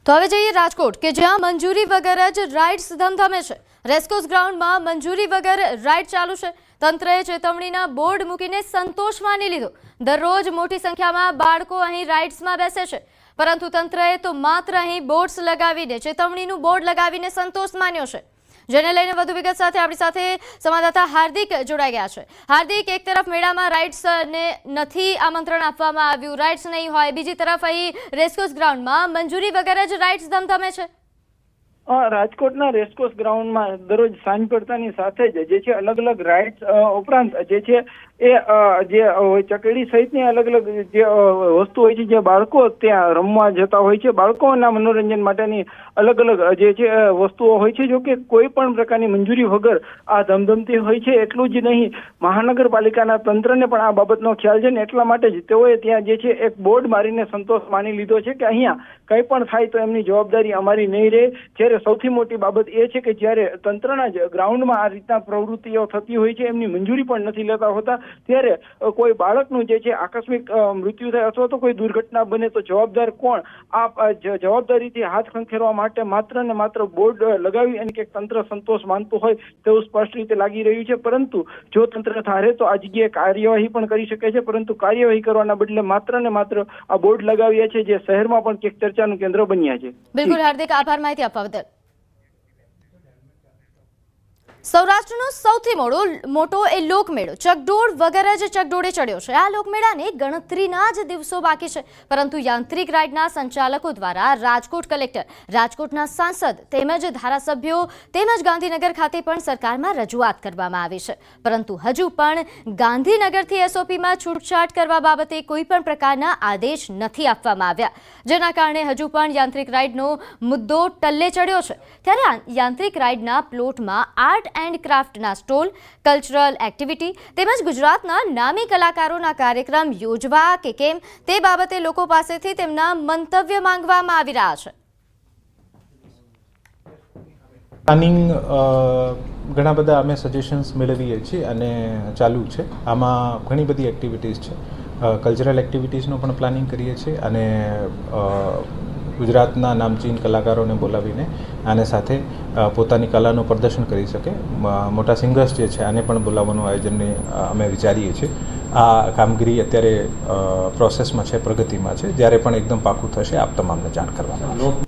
તો હવે જઈએ રાજકોટ કે જ્યાં મંજૂરી વગર જ રાઇડ્સ ધમધમે છે। રેસકોર્સ ગ્રાઉન્ડમાં મંજૂરી વગર રાઇડ ચાલુ છે। તંત્રએ ચેતવણીના બોર્ડ મૂકીને સંતોષ માની લીધો। દરરોજ મોટી સંખ્યામાં બાળકો અહીં રાઇડ્સમાં બેસે છે, પરંતુ તંત્રએ તો માત્ર અહીં બોર્ડ્સ લગાવીને ચેતવણીનું બોર્ડ લગાવીને સંતોષ માન્યો છે। જેને લઈને વધુ વિગત સાથે આપણી સાથે સંવાદદાતા હાર્દિક જોડાઈ ગયા છે। હાર્દિક, એક તરફ મેળામાં રાઇડ્સને નથી આમંત્રણ આપવામાં આવ્યું, રાઇડ્સ નહીં હોય, બીજી તરફ અહીં રેસકોર્સ ગ્રાઉન્ડમાં મંજૂરી વગર જ રાઇડ્સ ધમધમે છે। રાજકોટના રેસકોર્સ ગ્રાઉન્ડમાં દરરોજ સાંજ પડતાની સાથે જ જે છે અલગ અલગ રાઇડ્સ ઉપરાંત જે છે એ જે ચકડી સહિતની અલગ અલગ જે વસ્તુ હોય છે, જે બાળકો ત્યાં રમવા જતા હોય છે, બાળકોના મનોરંજન માટેની અલગ અલગ જે છે વસ્તુઓ હોય છે। જો કે કોઈ પણ પ્રકારની મંજૂરી વગર આ ધમધમતી હોય છે। એટલું જ નહીં, મહાનગરપાલિકાના તંત્રને પણ આ બાબતનો ખ્યાલ છે ને એટલા માટે જ તેઓએ ત્યાં જે છે એક બોર્ડ મારીને સંતોષ માની લીધો છે કે અહીંયા કંઈ પણ થાય તો એમની જવાબદારી અમારી નહીં રહે। જ્યારે સૌથી મોટી બાબત એ છે કે જ્યારે તંત્રના જ ગ્રાઉન્ડમાં આ રીતના પ્રવૃત્તિઓ થતી હોય છે, એમની મંજૂરી પણ નથી લેતા હોતા, ત્યારે કોઈ બાળકનું જે છે આકસ્મિક મૃત્યુ થાય અથવા તો કોઈ દુર્ઘટના બને તો જવાબદાર કોણ? આ જવાબદારીથી હાથ ખંખેરવા માટે માત્ર ને માત્ર બોર્ડ લગાવી અને કે તંત્ર સંતોષ માનતું હોય તેવું સ્પષ્ટ રીતે લાગી રહ્યું છે। પરંતુ જો તંત્ર ધારે તો આ જગ્યાએ કાર્યવાહી પણ કરી શકે છે, પરંતુ કાર્યવાહી કરવાના બદલે માત્ર ને માત્ર આ બોર્ડ લગાવ્યા છે, જે શહેરમાં પણ ક્યાંક ચર્ચાનું કેન્દ્ર બન્યા છે। બિલકુલ હાર્દિક, આભાર માહિતી આપવા બદલ। સૌરાષ્ટ્રનો સૌથી મોટો એ લોકમેળો ચકડોળ વગર જ ચકડોળે ચડ્યો છે। આ લોકમેળાને ગણતરીના જ દિવસો બાકી છે, પરંતુ યાંત્રિક રાઇડના સંચાલકો દ્વારા રાજકોટ કલેક્ટર, રાજકોટના સાંસદ તેમજ ધારાસભ્યો તેમજ ગાંધીનગર ખાતે પણ સરકારમાં રજૂઆત કરવામાં આવી છે, પરંતુ હજુ પણ ગાંધીનગરથી એસઓપીમાં છૂટછાટ કરવા બાબતે કોઈ પણ પ્રકારના આદેશ નથી આપવામાં આવ્યા, જેના કારણે હજુ પણ યાંત્રિક રાઇડનો મુદ્દો ટલ્લે ચડ્યો છે। ત્યારે યાંત્રિક રાઇડના પ્લોટમાં આર્ટ એન્ડ ક્રાફ્ટના સ્ટોલ, કલ્ચરલ એક્ટિવિટી તેમજ ગુજરાતના નામી કલાકારોના કાર્યક્રમ યોજવા કે કેમ તે બાબતે લોકો પાસેથી તેમના મંતવ્ય માંગવામાં આવી રહ્યા છે। પ્લાનિંગ ઘણા બધા અમે સજેશન્સ મેળવીએ છીએ અને ચાલુ છે। આમાં ઘણી બધી એક્ટિવિટીઝ છે, કલ્ચરલ એક્ટિવિટીઝનું પણ પ્લાનિંગ કરીએ છીએ અને ગુજરાતના નામચીન કલાકારોને બોલાવીને આને સાથે પોતાની કલાનું પ્રદર્શન કરી શકે, મોટા સિંગર્સ જે છે આને પણ બોલાવવાનું આયોજનને અમે વિચારીએ છીએ। આ કામગીરી અત્યારે પ્રોસેસમાં છે, પ્રગતિમાં છે। જ્યારે પણ એકદમ પાકું થશે આપ તમામને જાણ કરવામાં આવશે।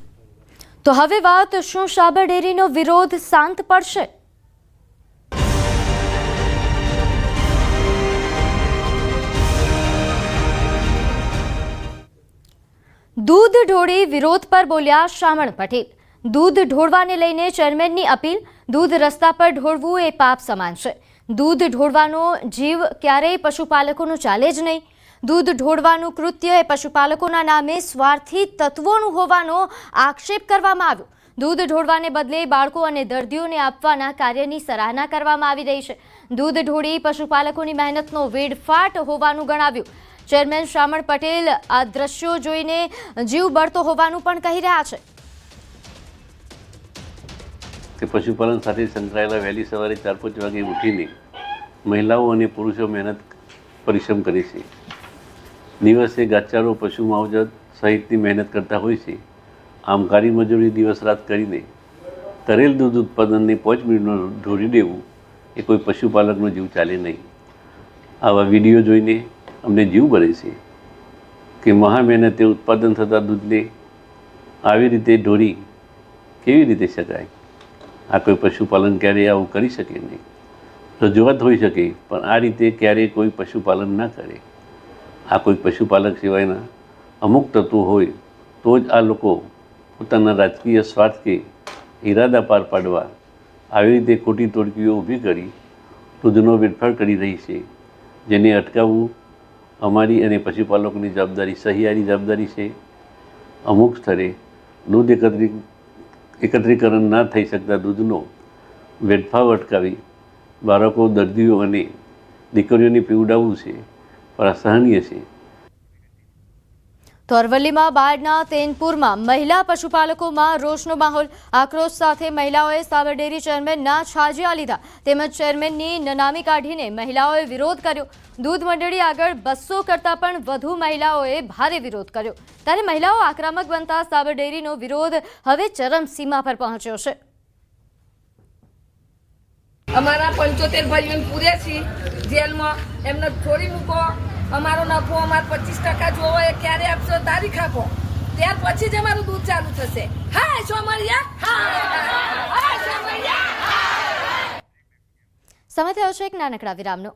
તો હવે વાત, શું સાબર ડેરીનો વિરોધ શાંત પડશે? દૂધ ઢોળી વિરોધ પર બોલ્યા શામળ પટેલ। દૂધ ઢોળવાને લઈને ચેરમેનની અપીલ, દૂધ રસ્તા પર ઢોળવું એ પાપ સમાન છે। દૂધ ઢોળવાનો જીવ ક્યારેય પશુપાલકોનો ચાલે જ નહીં। દૂધ ઢોળવાનું કૃત્ય એ પશુપાલકોના નામે સ્વાર્થી તત્વોનું હોવાનો આક્ષેપ કરવામાં આવ્યો। દૂધ ઢોળવાને બદલે બાળકો અને દર્દીઓને આપવાના કાર્યની સરાહના કરવામાં આવી રહી છે। દૂધ ઢોળી પશુપાલકોની મહેનતનો વેડફાટ હોવાનું ગણાવ્યું। ચેરમેન શામળ પટેલ આ દ્રશ્યો જોઈને જીવ બળતો હોવાનું પણ કહી રહ્યા છે। કે પશુપાલન સાથે સંકળાયેલા વહેલી સવારે 4-5 વાગે ઉઠીને મહિલાઓ અને પુરુષો મહેનત પરિશ્રમ કરે છે। દિવસે ઘાસચારો, પશુ માવજત સહિતની મહેનત કરતા હોય છે। આમ કાળી મજૂરી દિવસ રાત કરીને તરેલ દૂધ ઉત્પાદનને 5 મિનિટમાં ઢોળી દેવું એ કોઈ પશુપાલકનો જીવ ચાલે નહીં। આવા વિડીયો જોઈને અમને જીવ બળે છે કે મહા મહેનતે ઉત્પાદન થતા દૂધને આવી રીતે ઢોળી કેવી રીતે શકાય? આ કોઈ પશુપાલન ક્યારેય આવું કરી શકે નહીં। રજૂઆત હોઈ શકે, પણ આ રીતે ક્યારેય કોઈ પશુપાલન ના કરે। આ કોઈ પશુપાલક સિવાયના અમુક તત્વો હોય તો જ આ લોકો પોતાના રાજકીય સ્વાર્થ કે ઈરાદા પાર પાડવા આવી રીતે ખોટી ટોળકીઓ ઊભી કરી દૂધનો વેડફાટ કરી રહી છે, જેને અટકાવવું અમારી અને પશુપાલકોની જવાબદારી, સહિયારી જવાબદારી છે। અમુક સ્થળે દૂધ એકત્રીકરણ ના થઈ શકતા દૂધનો વેડફાવ અટકાવી બાળકો, દર્દીઓ અને દીકરીઓને પીવડાવવું છે, પણ અસહનીય છે। તો અરવલ્લીમાં બાળના તેનપુરમાં મહિલા પશુપાલકોમાં રોષનો માહોલ. આક્રોશ સાથે મહિલાઓએ સાબર ડેરી ચેરમેનના છાજિયા લીધા તેમજ ચેરમેનની નનામી કાઢીને મહિલાઓએ વિરોધ કર્યો. દૂધ મંડળી આગળ 200 કરતાં પણ વધુ મહિલાઓએ ભારે વિરોધ કર્યો. ત્યારે મહિલાઓ આક્રમક બનતા સાબર ડેરીનો વિરોધ હવે ચરમસીમા પર પહોંચ્યો છે. અમારા 75 ભાઈઓને પૂરે છે જેલમાં, એમને છોડી મૂકો. અમારો નફો અમારે 25% જોવો એ ક્યારે આપશો તારીખ આપો, ત્યાર પછી જ અમારું દૂધ ચાલુ થશે. હા સોમરિયા, સમય થયો છે એક નાનકડા વિરામનો.